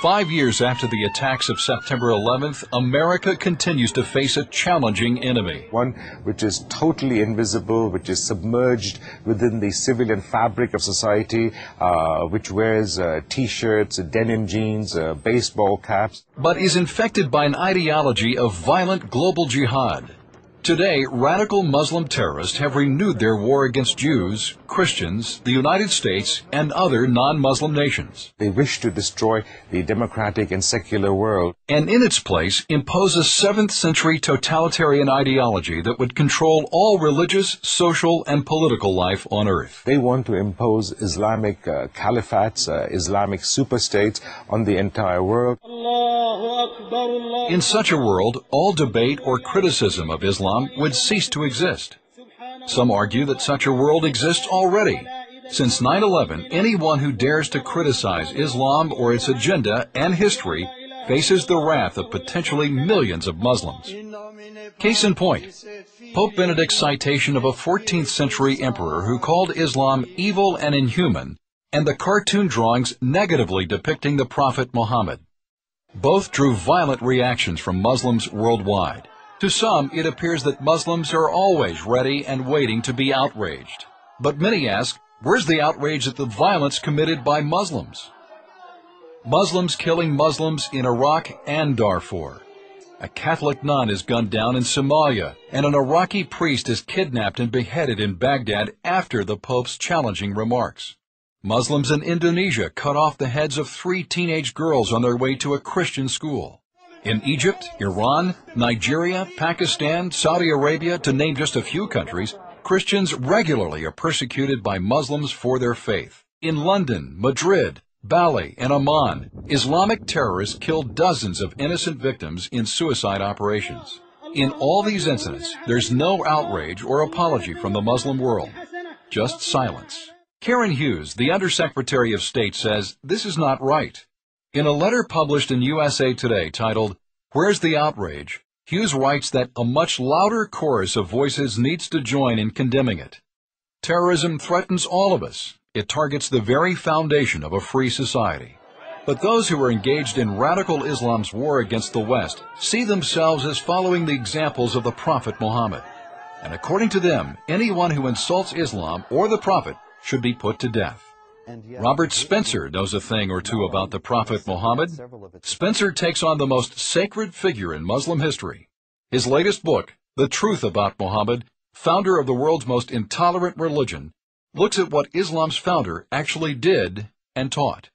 5 years after the attacks of September 11th, America continues to face a challenging enemy. One which is totally invisible, which is submerged within the civilian fabric of society, which wears T-shirts, denim jeans, baseball caps. But is infected by an ideology of violent global jihad. Today, radical Muslim terrorists have renewed their war against Jews, Christians, the United States, and other non-Muslim nations. They wish to destroy the democratic and secular world. And in its place, impose a 7th century totalitarian ideology that would control all religious, social, and political life on earth. They want to impose Islamic caliphates, Islamic superstates on the entire world. In such a world, all debate or criticism of Islam would cease to exist. Some argue that such a world exists already. Since 9/11, anyone who dares to criticize Islam or its agenda and history faces the wrath of potentially millions of Muslims. Case in point, Pope Benedict's citation of a 14th century emperor who called Islam evil and inhuman, and the cartoon drawings negatively depicting the Prophet Muhammad. Both drew violent reactions from Muslims worldwide. To some, it appears that Muslims are always ready and waiting to be outraged. But many ask, where's the outrage at the violence committed by Muslims? Muslims killing Muslims in Iraq and Darfur. A Catholic nun is gunned down in Somalia, and an Iraqi priest is kidnapped and beheaded in Baghdad after the Pope's challenging remarks. Muslims in Indonesia cut off the heads of 3 teenage girls on their way to a Christian school. In Egypt, Iran, Nigeria, Pakistan, Saudi Arabia, to name just a few countries, Christians regularly are persecuted by Muslims for their faith. In London, Madrid, Bali, and Amman, Islamic terrorists killed dozens of innocent victims in suicide operations. In all these incidents, there's no outrage or apology from the Muslim world, just silence. Karen Hughes, the Undersecretary of State, says this is not right. In a letter published in USA Today titled, "Where's the Outrage?" Hughes writes that a much louder chorus of voices needs to join in condemning it. Terrorism threatens all of us. It targets the very foundation of a free society. But those who are engaged in radical Islam's war against the West see themselves as following the examples of the Prophet Muhammad. And according to them, anyone who insults Islam or the Prophet should be put to death. Robert Spencer knows a thing or two about the Prophet Muhammad. Spencer takes on the most sacred figure in Muslim history. His latest book, The Truth About Muhammad, founder of the world's most intolerant religion, looks at what Islam's founder actually did and taught.